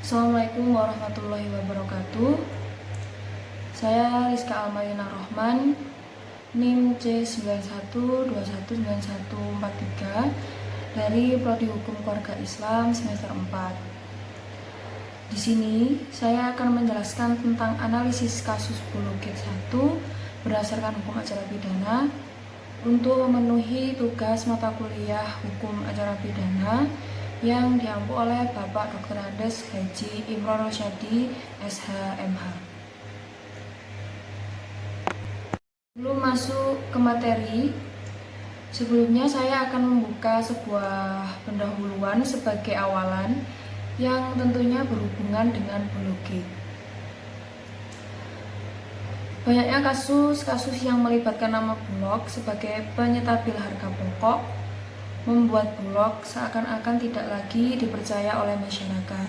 Assalamualaikum warahmatullahi wabarakatuh. Saya Rizka Almayana Rohman, NIM C91219143 dari Prodi Hukum Keluarga Islam semester 4. Di sini saya akan menjelaskan tentang analisis kasus Pulau Gate 1 berdasarkan hukum acara pidana untuk memenuhi tugas mata kuliah hukum acara pidana yang diampu oleh Bapak Dr. Andes Haji Imron Rosyadi, SH.MH. Sebelum masuk ke materi, sebelumnya saya akan membuka sebuah pendahuluan sebagai awalan yang tentunya berhubungan dengan Pulau Gate. Banyaknya kasus-kasus yang melibatkan nama Bulog sebagai penyetabil harga pokok membuat Bulog seakan-akan tidak lagi dipercaya oleh masyarakat.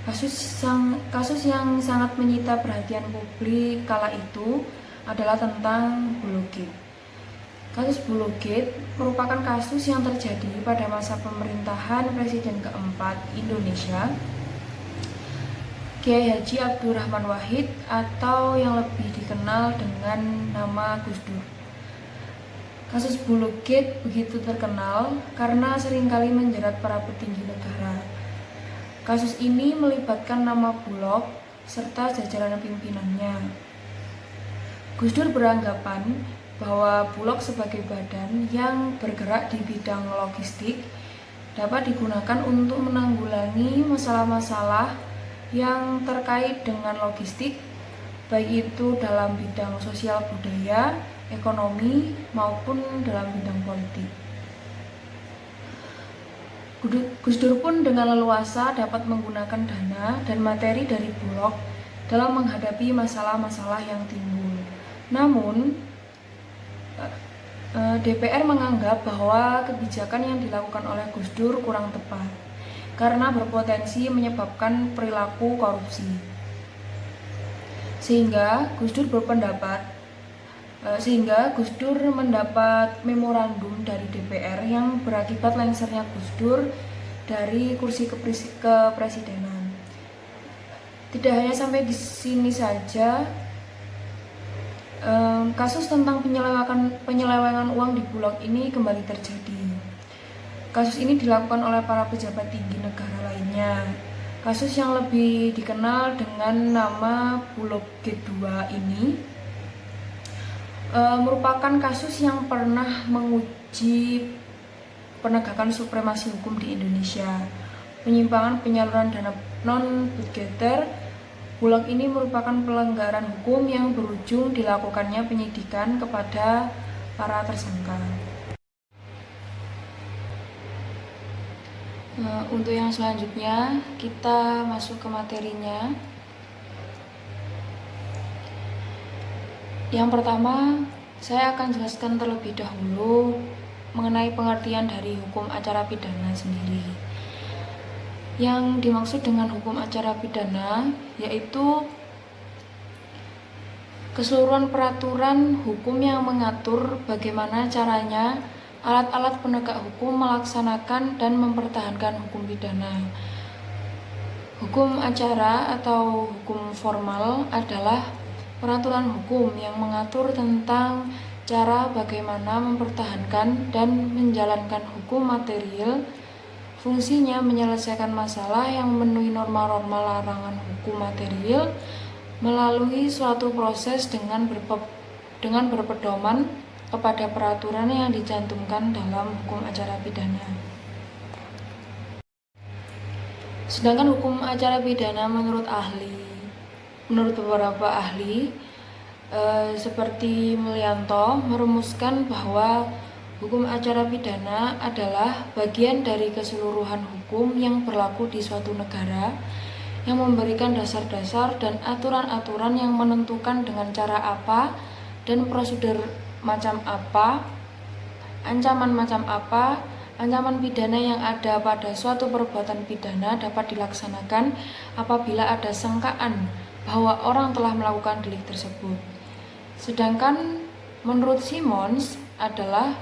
Kasus yang sangat menyita perhatian publik kala itu adalah tentang Pulau Gate. Kasus Pulau Gate merupakan kasus yang terjadi pada masa pemerintahan Presiden keempat Indonesia, Kiai Haji Abdurrahman Wahid, atau yang lebih dikenal dengan nama Gus Dur. Kasus Pulau Gate begitu terkenal karena seringkali menjerat para petinggi negara. Kasus ini melibatkan nama Bulog serta jajaran pimpinannya. Gus Dur beranggapan bahwa Bulog sebagai badan yang bergerak di bidang logistik dapat digunakan untuk menanggulangi masalah-masalah yang terkait dengan logistik, baik itu dalam bidang sosial budaya, ekonomi, maupun dalam bidang politik. Gus Dur pun dengan leluasa dapat menggunakan dana dan materi dari Bulog dalam menghadapi masalah-masalah yang timbul. Namun, DPR menganggap bahwa kebijakan yang dilakukan oleh Gus Dur kurang tepat karena berpotensi menyebabkan perilaku korupsi. Sehingga Gus Dur mendapat memorandum dari DPR yang berakibat lengsernya Gus Dur dari kursi kepresidenan. Tidak hanya sampai di sini saja, kasus tentang penyelewengan uang di Bulog ini kembali terjadi. Kasus ini dilakukan oleh para pejabat tinggi negara lainnya. Kasus yang lebih dikenal dengan nama Pulau Gate 2 ini merupakan kasus yang pernah menguji penegakan supremasi hukum di Indonesia. Penyimpangan penyaluran dana non-budgeter Bulog ini merupakan pelanggaran hukum yang berujung dilakukannya penyidikan kepada para tersangka. Untuk yang selanjutnya, kita masuk ke materinya. Yang pertama, saya akan jelaskan terlebih dahulu mengenai pengertian dari hukum acara pidana sendiri. Yang dimaksud dengan hukum acara pidana yaitu keseluruhan peraturan hukum yang mengatur bagaimana caranya alat-alat penegak hukum melaksanakan dan mempertahankan hukum pidana. Hukum acara atau hukum formal adalah peraturan hukum yang mengatur tentang cara bagaimana mempertahankan dan menjalankan hukum material. Fungsinya menyelesaikan masalah yang memenuhi norma-norma larangan hukum material melalui suatu proses dengan berpedoman kepada peraturan yang dicantumkan dalam hukum acara pidana. Sedangkan hukum acara pidana menurut beberapa ahli seperti Mulyanto merumuskan bahwa hukum acara pidana adalah bagian dari keseluruhan hukum yang berlaku di suatu negara yang memberikan dasar-dasar dan aturan-aturan yang menentukan dengan cara apa dan prosedur macam apa, ancaman macam apa, ancaman pidana yang ada pada suatu perbuatan pidana dapat dilaksanakan apabila ada sangkaan bahwa orang telah melakukan delik tersebut. Sedangkan menurut Simons adalah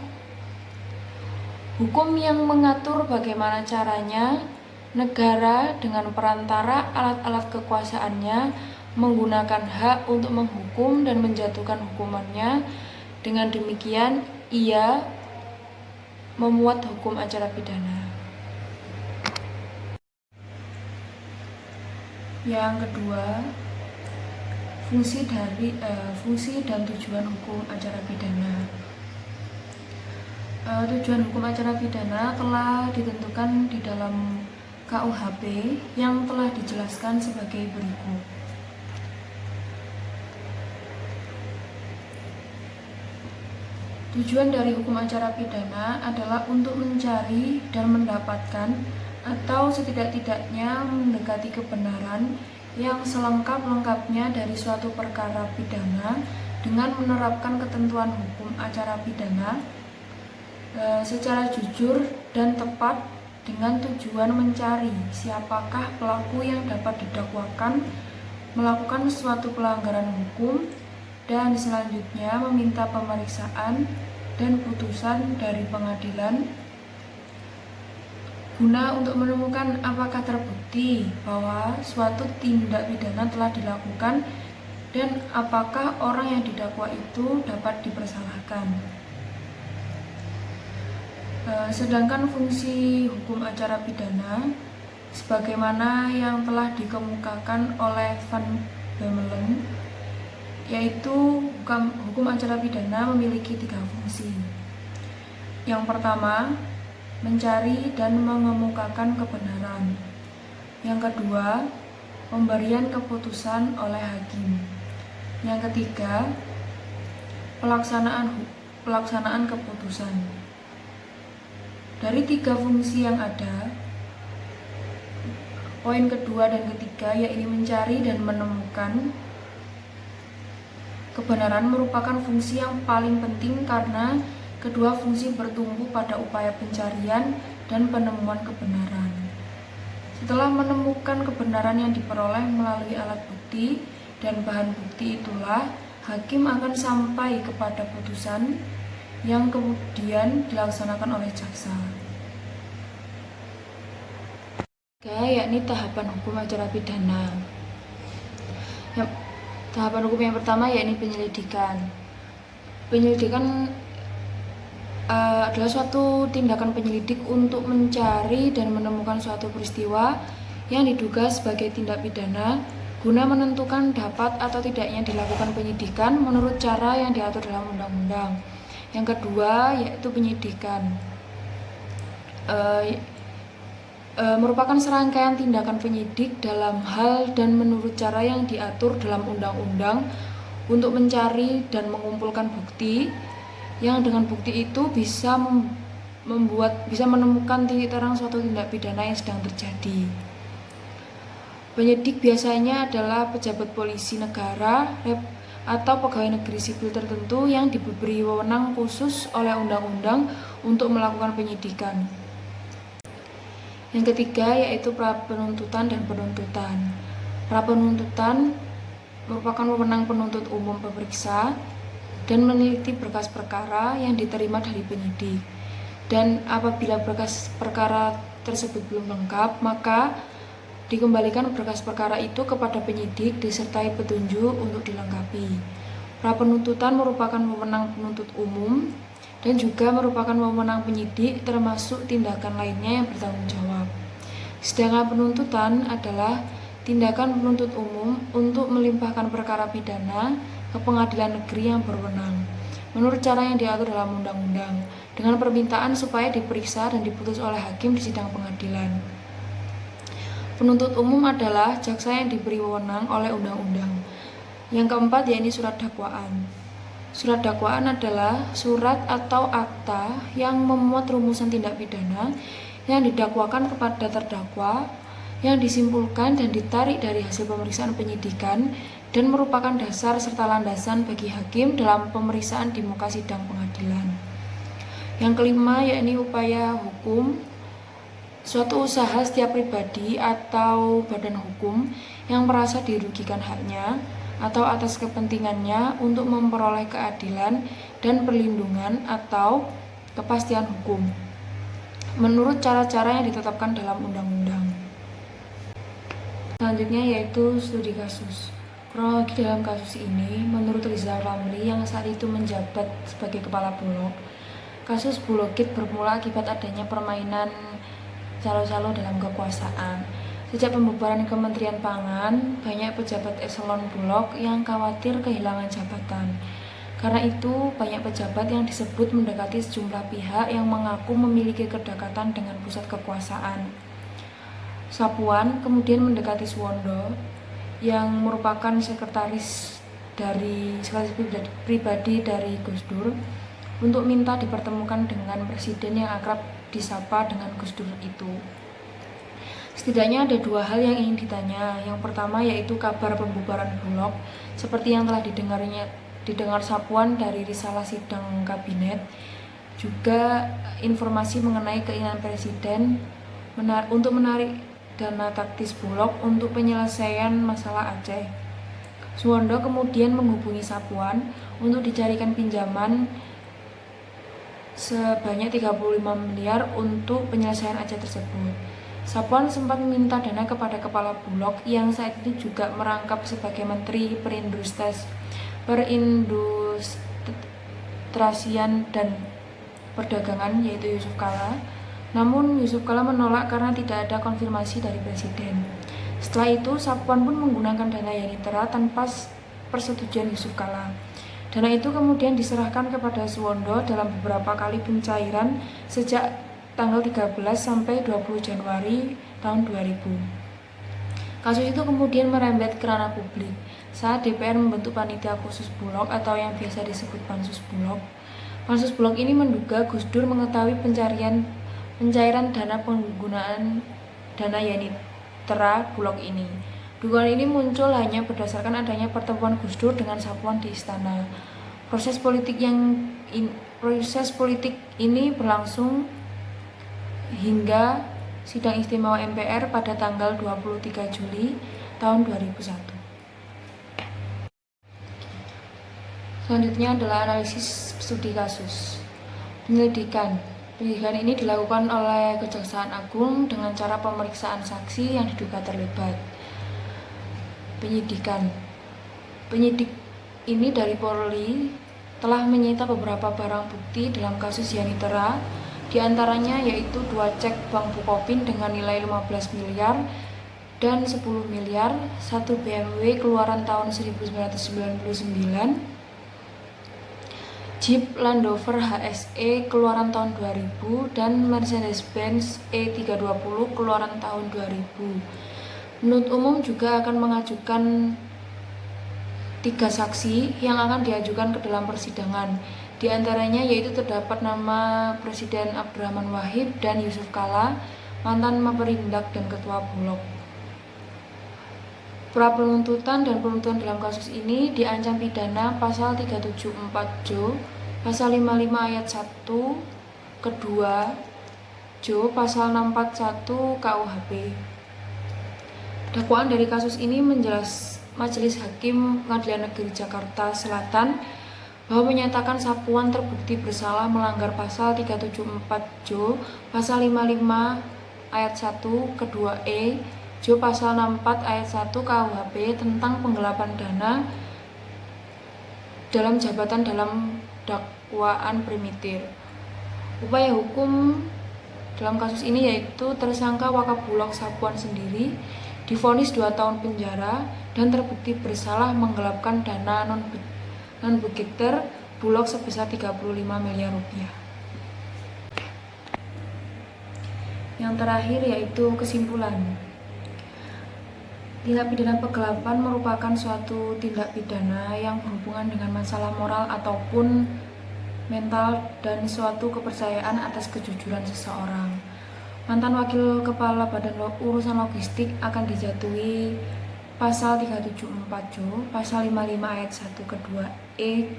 hukum yang mengatur bagaimana caranya Negara dengan perantara alat-alat kekuasaannya menggunakan hak untuk menghukum dan menjatuhkan hukumannya. Dengan demikian, ia memuat hukum acara pidana. Yang kedua, fungsi dan tujuan hukum acara pidana. Tujuan hukum acara pidana telah ditentukan di dalam KUHP yang telah dijelaskan sebagai berikut. Tujuan dari hukum acara pidana adalah untuk mencari dan mendapatkan atau setidak-tidaknya mendekati kebenaran yang selengkap-lengkapnya dari suatu perkara pidana dengan menerapkan ketentuan hukum acara pidana secara jujur dan tepat dengan tujuan mencari siapakah pelaku yang dapat didakwakan melakukan suatu pelanggaran hukum dan selanjutnya meminta pemeriksaan dan putusan dari pengadilan guna untuk menemukan apakah terbukti bahwa suatu tindak pidana telah dilakukan dan apakah orang yang didakwa itu dapat dipersalahkan. Sedangkan fungsi hukum acara pidana sebagaimana yang telah dikemukakan oleh Van Bemmelen, yaitu hukum acara pidana memiliki 3 fungsi. Yang pertama, mencari dan mengemukakan kebenaran. Yang kedua, pemberian keputusan oleh hakim. Yang ketiga, pelaksanaan keputusan. Dari 3 fungsi yang ada, poin kedua dan ketiga, yaitu mencari dan menemukan kebenaran, merupakan fungsi yang paling penting karena kedua fungsi bertumbuh pada upaya pencarian dan penemuan kebenaran. Setelah menemukan kebenaran yang diperoleh melalui alat bukti dan bahan bukti itulah hakim akan sampai kepada putusan yang kemudian dilaksanakan oleh jaksa. Yakni tahapan hukum acara pidana. Tahapan hukum yang pertama yakni penyelidikan. Penyelidikan adalah suatu tindakan penyelidik untuk mencari dan menemukan suatu peristiwa yang diduga sebagai tindak pidana guna menentukan dapat atau tidaknya dilakukan penyidikan menurut cara yang diatur dalam undang-undang. Yang kedua yaitu penyidikan. Merupakan serangkaian tindakan penyidik dalam hal dan menurut cara yang diatur dalam undang-undang untuk mencari dan mengumpulkan bukti yang dengan bukti itu bisa menemukan titik terang suatu tindak pidana yang sedang terjadi. Penyidik biasanya adalah pejabat polisi negara atau pegawai negeri sipil tertentu yang diberi wewenang khusus oleh undang-undang untuk melakukan penyidikan. Yang ketiga yaitu pra-penuntutan dan penuntutan. Pra-penuntutan merupakan wewenang penuntut umum pemeriksa dan meneliti berkas perkara yang diterima dari penyidik. Dan apabila berkas perkara tersebut belum lengkap, maka dikembalikan berkas perkara itu kepada penyidik disertai petunjuk untuk dilengkapi. Pra-penuntutan merupakan wewenang penuntut umum dan juga merupakan wewenang penyidik termasuk tindakan lainnya yang bertanggung jawab. Sedangkan penuntutan adalah tindakan penuntut umum untuk melimpahkan perkara pidana ke pengadilan negeri yang berwenang menurut cara yang diatur dalam undang-undang dengan permintaan supaya diperiksa dan diputus oleh hakim di sidang pengadilan. Penuntut umum adalah jaksa yang diberi wewenang oleh undang-undang. Yang keempat yaitu surat dakwaan. Surat dakwaan adalah surat atau akta yang memuat rumusan tindak pidana yang didakwakan kepada terdakwa yang disimpulkan dan ditarik dari hasil pemeriksaan penyidikan dan merupakan dasar serta landasan bagi hakim dalam pemeriksaan di muka sidang pengadilan. Yang kelima yakni upaya hukum. Suatu usaha setiap pribadi atau badan hukum yang merasa dirugikan haknya atau atas kepentingannya untuk memperoleh keadilan dan perlindungan atau kepastian hukum menurut cara-cara yang ditetapkan dalam undang-undang. Selanjutnya yaitu studi kasus. Kronologi dalam kasus ini, menurut Rizal Ramli yang saat itu menjabat sebagai kepala Bulog, kasus Bulogit bermula akibat adanya permainan calo-calo dalam kekuasaan. Sejak pembubaran Kementerian Pangan, banyak pejabat eselon Bulog yang khawatir kehilangan jabatan. Karena itu, banyak pejabat yang disebut mendekati sejumlah pihak yang mengaku memiliki kedekatan dengan pusat kekuasaan. Sapuan kemudian mendekati Suwondo yang merupakan sekretaris pribadi dari Gus Dur untuk minta dipertemukan dengan presiden yang akrab disapa dengan Gus Dur itu. Setidaknya ada dua hal yang ingin ditanya. Yang pertama yaitu kabar pembubaran Bulog seperti yang telah didengar Sapuan dari risalah sidang kabinet, juga informasi mengenai keinginan presiden untuk menarik dana taktis Bulog untuk penyelesaian masalah Aceh. Suwondo kemudian menghubungi Sapuan untuk dicarikan pinjaman sebanyak 35 miliar untuk penyelesaian Aceh tersebut. Sapuan sempat meminta dana kepada kepala Bulog yang saat itu juga merangkap sebagai Menteri Perindustrian dan Perdagangan, yaitu Yusuf Kala. Namun Yusuf Kala menolak karena tidak ada konfirmasi dari presiden. Setelah itu Sapuan pun menggunakan dana Yanitera tanpa persetujuan Yusuf Kala. Dana itu kemudian diserahkan kepada Suwondo dalam beberapa kali pencairan sejak tanggal 13 sampai 20 Januari tahun 2000. Kasus itu kemudian merembet ke ranah publik saat DPR membentuk panitia khusus Bulog atau yang biasa disebut Pansus Bulog. Pansus Bulog ini menduga Gus Dur mengetahui pencairan dana penggunaan dana Yanitera Bulog ini. Dugaan ini muncul hanya berdasarkan adanya pertemuan Gus Dur dengan Sapuan di istana. Proses politik ini berlangsung hingga sidang istimewa MPR pada tanggal 23 Juli tahun 2001. Selanjutnya adalah analisis studi kasus. Penyelidikan ini dilakukan oleh Kejaksaan Agung dengan cara pemeriksaan saksi yang diduga terlibat. Penyidik ini dari Polri telah menyita beberapa barang bukti dalam kasus Yanitera, diantaranya yaitu 2 cek Bank Bukopin dengan nilai 15 miliar dan 10 miliar, 1 BMW keluaran tahun 1999, Jeep Land Rover HSE keluaran tahun 2000 dan Mercedes-Benz E320 keluaran tahun 2000. Penuntut umum juga akan mengajukan 3 saksi yang akan diajukan ke dalam persidangan. Di antaranya yaitu terdapat nama Presiden Abdurrahman Wahid dan Yusuf Kala, mantan Maperindak dan Ketua Bulog. Pra penuntutan dan penuntutan dalam kasus ini diancam pidana pasal 374 Jo, pasal 55 ayat 1 kedua Jo, pasal 641 KUHP. Dakwaan dari kasus ini Majelis Hakim Pengadilan Negeri Jakarta Selatan bahwa menyatakan Sapuan terbukti bersalah melanggar pasal 374 Jo, pasal 55 ayat 1 kedua Jo, pasal 64 ayat 1 KUHP tentang penggelapan dana dalam jabatan dalam dakwaan primitif. Upaya hukum dalam kasus ini yaitu tersangka Wakabulog Sapuan sendiri divonis 2 tahun penjara dan terbukti bersalah menggelapkan dana non-bugiter Bulog sebesar 35 miliar rupiah. Yang terakhir yaitu kesimpulan. Tindak pidana penggelapan merupakan suatu tindak pidana yang berhubungan dengan masalah moral ataupun mental dan suatu kepercayaan atas kejujuran seseorang. Mantan Wakil Kepala Badan Urusan Logistik akan dijatuhi pasal 374 Jo, pasal 55 ayat 1 kedua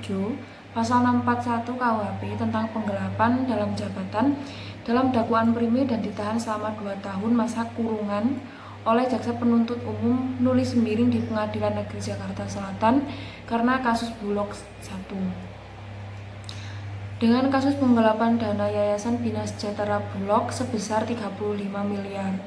Jo, pasal 641 KUHP tentang penggelapan dalam jabatan dalam dakwaan primer dan ditahan selama 2 tahun masa kurungan oleh Jaksa Penuntut Umum nulis Sembiring di Pengadilan Negeri Jakarta Selatan karena kasus Bulog 1. Dengan kasus penggelapan dana Yayasan Bina Sejahtera Bulog sebesar 35 miliar.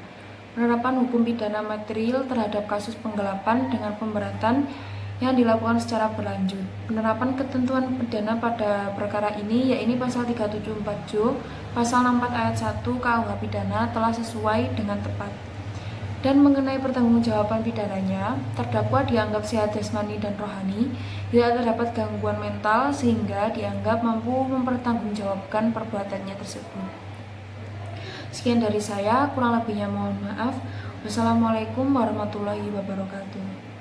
penerapan hukum pidana material terhadap kasus penggelapan dengan pemberatan yang dilakukan secara berlanjut. Penerapan ketentuan pidana pada perkara ini, yaitu pasal 374 Jo, pasal 64 ayat 1 KUH pidana telah sesuai dengan tepat. Dan mengenai pertanggungjawaban pidananya, terdakwa dianggap sehat jasmani dan rohani, tidak terdapat gangguan mental sehingga dianggap mampu mempertanggungjawabkan perbuatannya tersebut. Sekian dari saya, kurang lebihnya mohon maaf. Wassalamualaikum warahmatullahi wabarakatuh.